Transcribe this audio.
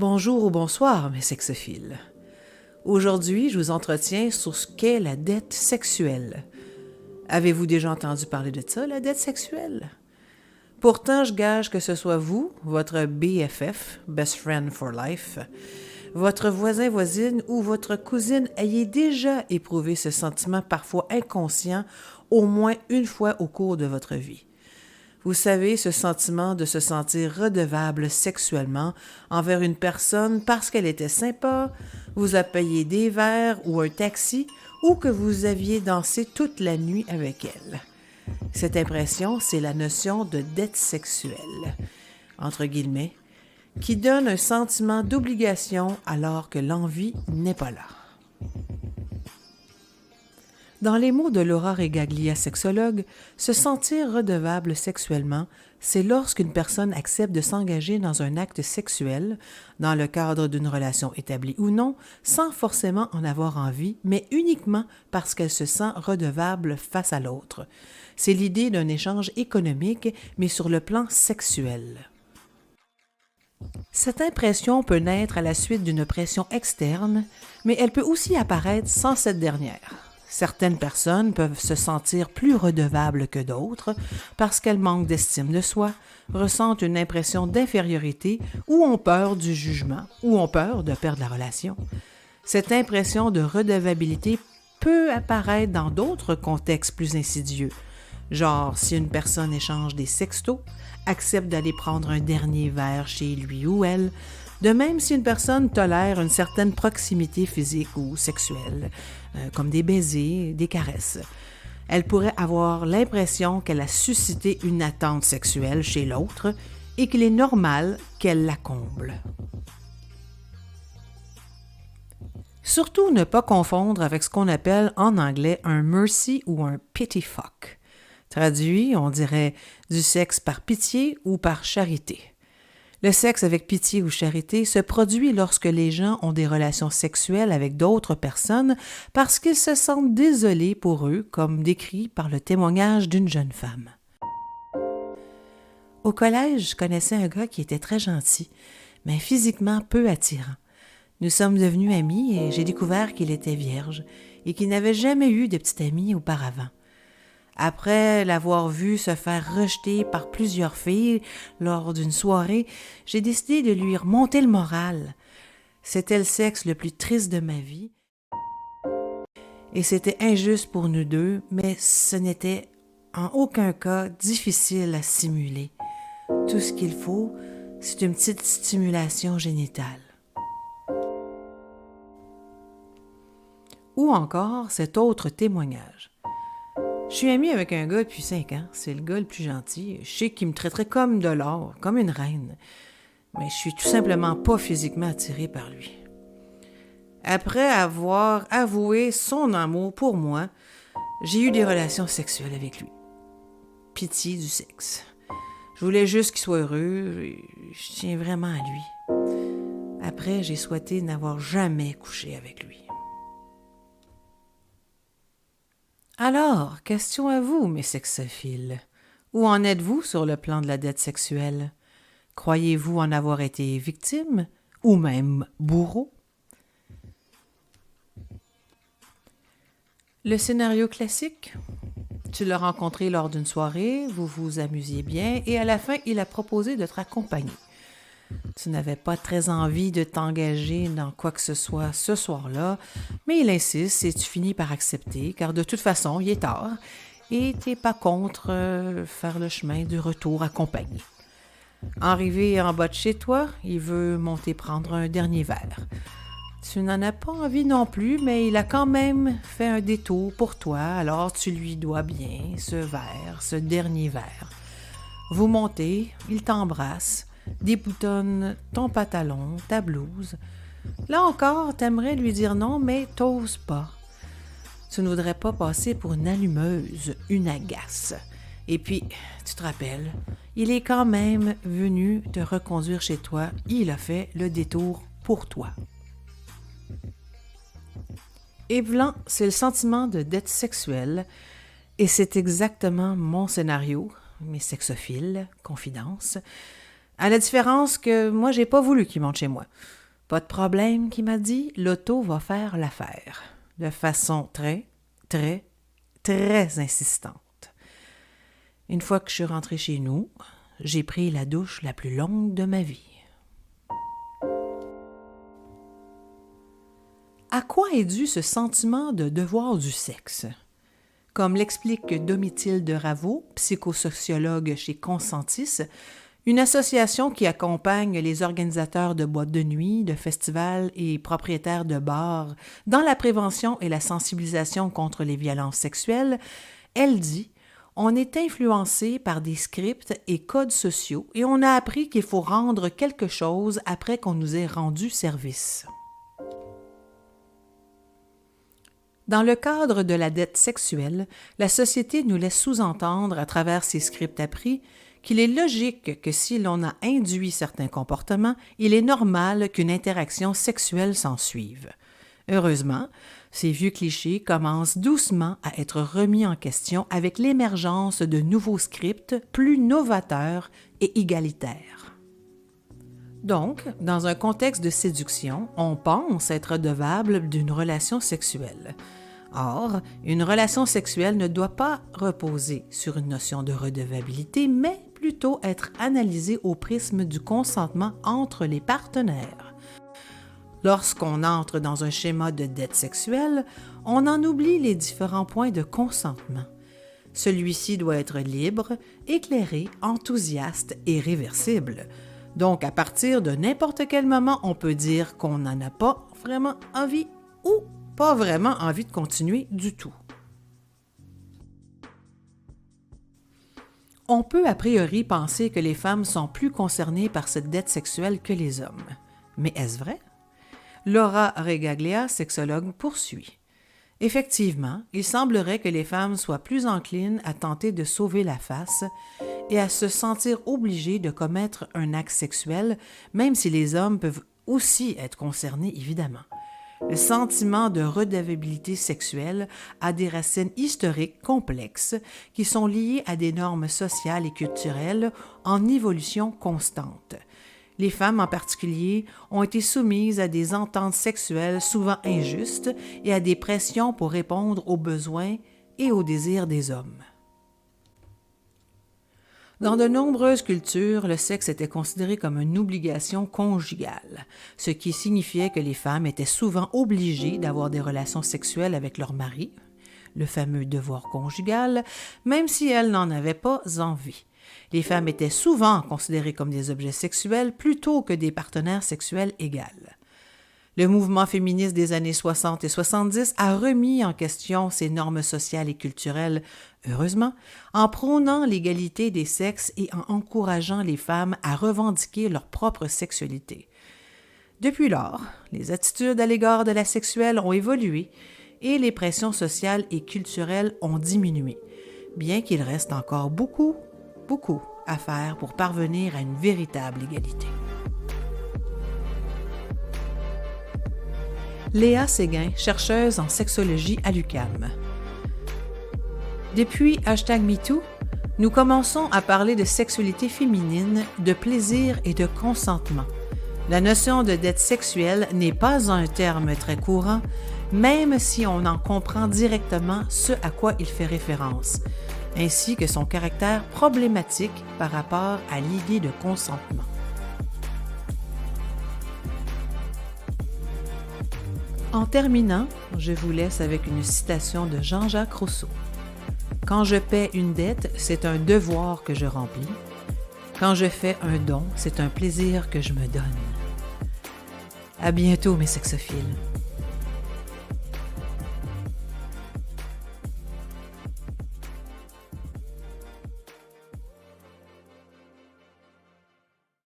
Bonjour ou bonsoir, mes sexophiles. Aujourd'hui, je vous entretiens sur ce qu'est la dette sexuelle. Avez-vous déjà entendu parler de ça, la dette sexuelle? Pourtant, je gage que ce soit vous, votre BFF, Best Friend for Life, votre voisin-voisine ou votre cousine ayez déjà éprouvé ce sentiment parfois inconscient au moins une fois au cours de votre vie. Vous savez, ce sentiment de se sentir redevable sexuellement envers une personne parce qu'elle était sympa, vous a payé des verres ou un taxi ou que vous aviez dansé toute la nuit avec elle. Cette impression, c'est la notion de dette sexuelle, entre guillemets, qui donne un sentiment d'obligation alors que l'envie n'est pas là. Dans les mots de Laura Regaglia, sexologue, se sentir redevable sexuellement, c'est lorsqu'une personne accepte de s'engager dans un acte sexuel, dans le cadre d'une relation établie ou non, sans forcément en avoir envie, mais uniquement parce qu'elle se sent redevable face à l'autre. C'est l'idée d'un échange économique, mais sur le plan sexuel. Cette impression peut naître à la suite d'une pression externe, mais elle peut aussi apparaître sans cette dernière. Certaines personnes peuvent se sentir plus redevables que d'autres parce qu'elles manquent d'estime de soi, ressentent une impression d'infériorité ou ont peur du jugement ou ont peur de perdre la relation. Cette impression de redevabilité peut apparaître dans d'autres contextes plus insidieux, genre si une personne échange des sextos, accepte d'aller prendre un dernier verre chez lui ou elle, de même si une personne tolère une certaine proximité physique ou sexuelle, comme des baisers, des caresses. Elle pourrait avoir l'impression qu'elle a suscité une attente sexuelle chez l'autre et qu'il est normal qu'elle la comble. Surtout ne pas confondre avec ce qu'on appelle en anglais un mercy ou un pity fuck. Traduit, on dirait du sexe par pitié ou par charité. Le sexe avec pitié ou charité se produit lorsque les gens ont des relations sexuelles avec d'autres personnes parce qu'ils se sentent désolés pour eux, comme décrit par le témoignage d'une jeune femme. Au collège, je connaissais un gars qui était très gentil, mais physiquement peu attirant. Nous sommes devenus amis et j'ai découvert qu'il était vierge et qu'il n'avait jamais eu de petite amie auparavant. Après l'avoir vu se faire rejeter par plusieurs filles lors d'une soirée, j'ai décidé de lui remonter le moral. C'était le sexe le plus triste de ma vie et c'était injuste pour nous deux, mais ce n'était en aucun cas difficile à simuler. Tout ce qu'il faut, c'est une petite stimulation génitale. Ou encore cet autre témoignage. Je suis amie avec un gars depuis 5 ans. C'est le gars le plus gentil. Je sais qu'il me traiterait comme de l'or, comme une reine. Mais je suis tout simplement pas physiquement attirée par lui. Après avoir avoué son amour pour moi, j'ai eu des relations sexuelles avec lui. Pitié du sexe. Je voulais juste qu'il soit heureux. Je tiens vraiment à lui. Après, j'ai souhaité n'avoir jamais couché avec lui. Alors, question à vous, mes sexophiles. Où en êtes-vous sur le plan de la dette sexuelle? Croyez-vous en avoir été victime ou même bourreau? Le scénario classique? Tu l'as rencontré lors d'une soirée, vous vous amusiez bien et à la fin, il a proposé de te raccompagner. Tu n'avais pas très envie de t'engager dans quoi que ce soit ce soir-là, mais il insiste et tu finis par accepter, car de toute façon, il est tard et tu n'es pas contre faire le chemin du retour accompagné. Arrivé en bas de chez toi, il veut monter prendre un dernier verre. Tu n'en as pas envie non plus, mais il a quand même fait un détour pour toi, alors tu lui dois bien ce verre, ce dernier verre. Vous montez, il t'embrasse, déboutonne ton pantalon, ta blouse. Là encore, t'aimerais lui dire non, mais t'oses pas. Tu ne voudrais pas passer pour une allumeuse, une agace. Et puis, tu te rappelles, il est quand même venu te reconduire chez toi. Il a fait le détour pour toi. Et blanc, c'est le sentiment de dette sexuelle. Et c'est exactement mon scénario, mes sexophiles, confidence. À la différence que moi, j'ai pas voulu qu'il monte chez moi. Pas de problème, qu'il m'a dit, l'auto va faire l'affaire. De façon très, très, très insistante. Une fois que je suis rentrée chez nous, j'ai pris la douche la plus longue de ma vie. À quoi est dû ce sentiment de devoir du sexe? Comme l'explique Domitil de Ravo, psychosociologue chez Consentis, une association qui accompagne les organisateurs de boîtes de nuit, de festivals et propriétaires de bars dans la prévention et la sensibilisation contre les violences sexuelles, elle dit « On est influencé par des scripts et codes sociaux et on a appris qu'il faut rendre quelque chose après qu'on nous ait rendu service. » Dans le cadre de la dette sexuelle, la société nous laisse sous-entendre à travers ces scripts appris qu'il est logique que si l'on a induit certains comportements, il est normal qu'une interaction sexuelle s'ensuive. Heureusement, ces vieux clichés commencent doucement à être remis en question avec l'émergence de nouveaux scripts plus novateurs et égalitaires. Donc, dans un contexte de séduction, on pense être redevable d'une relation sexuelle. Or, une relation sexuelle ne doit pas reposer sur une notion de redevabilité, mais plutôt être analysée au prisme du consentement entre les partenaires. Lorsqu'on entre dans un schéma de dette sexuelle, on en oublie les différents points de consentement. Celui-ci doit être libre, éclairé, enthousiaste et réversible. Donc, à partir de n'importe quel moment, on peut dire qu'on n'en a pas vraiment envie ou pas vraiment envie de continuer du tout. On peut a priori penser que les femmes sont plus concernées par cette dette sexuelle que les hommes. Mais est-ce vrai? Laura Regaglia, sexologue, poursuit. Effectivement, il semblerait que les femmes soient plus enclines à tenter de sauver la face et à se sentir obligées de commettre un acte sexuel, même si les hommes peuvent aussi être concernés, évidemment. Le sentiment de redevabilité sexuelle a des racines historiques complexes qui sont liées à des normes sociales et culturelles en évolution constante. Les femmes en particulier ont été soumises à des ententes sexuelles souvent injustes et à des pressions pour répondre aux besoins et aux désirs des hommes. Dans de nombreuses cultures, le sexe était considéré comme une obligation conjugale, ce qui signifiait que les femmes étaient souvent obligées d'avoir des relations sexuelles avec leur mari, le fameux devoir conjugal, même si elles n'en avaient pas envie. Les femmes étaient souvent considérées comme des objets sexuels plutôt que des partenaires sexuels égales. Le mouvement féministe des années 60 et 70 a remis en question ces normes sociales et culturelles, heureusement, en prônant l'égalité des sexes et en encourageant les femmes à revendiquer leur propre sexualité. Depuis lors, les attitudes à l'égard de la sexuelle ont évolué et les pressions sociales et culturelles ont diminué, bien qu'il reste encore beaucoup à faire pour parvenir à une véritable égalité. Léa Séguin, chercheuse en sexologie à l'UQAM. Depuis #MeToo, nous commençons à parler de sexualité féminine, de plaisir et de consentement. La notion de dette sexuelle n'est pas un terme très courant, même si on en comprend directement ce à quoi il fait référence, ainsi que son caractère problématique par rapport à l'idée de consentement. En terminant, je vous laisse avec une citation de Jean-Jacques Rousseau. « Quand je paie une dette, c'est un devoir que je remplis. Quand je fais un don, c'est un plaisir que je me donne. » À bientôt, mes sexophiles.